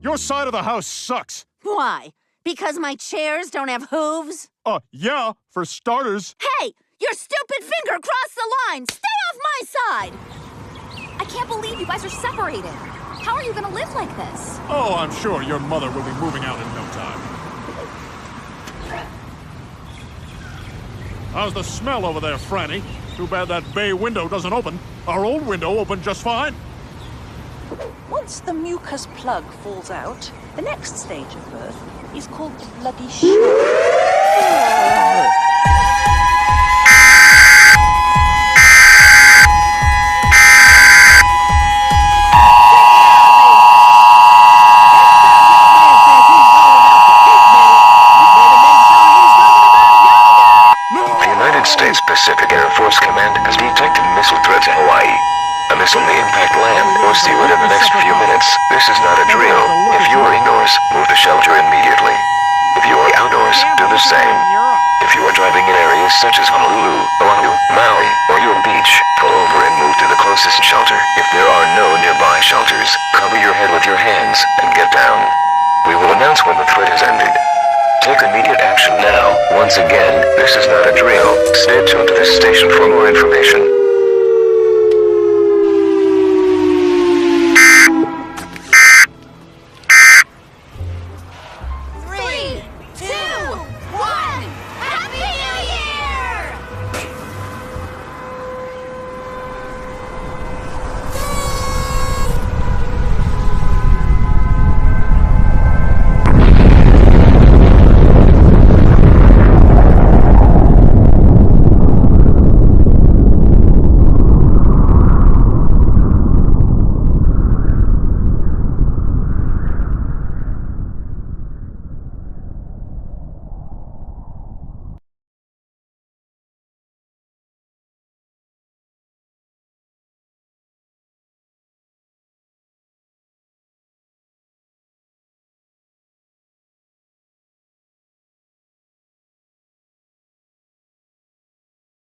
Your side of the house sucks. Why? Because my chairs don't have hooves? Yeah, for starters. Hey! Your stupid finger crossed the line! Stay off my side! I can't believe you guys are separated. How are you gonna live like this? Oh, I'm sure your mother will be moving out in no time. How's the smell over there, Franny? Too bad that bay window doesn't open. Our old window opened just fine. Once the mucus plug falls out, the next stage of birth is called the bloody shock. States Pacific Air Force Command has detected missile threat to Hawaii. A missile may impact land or sea within the next few minutes. This is not a drill. If you are indoors, move to shelter immediately. If you are outdoors, do the same. If you are driving in areas such as Honolulu, Oahu, Maui, or your beach, pull over and move to the closest shelter. If there are no nearby shelters, cover your head with your hands and get down. We will announce when the threat has ended. Take immediate action now. Once again, this is not a drill. Stay tuned to this station for more information.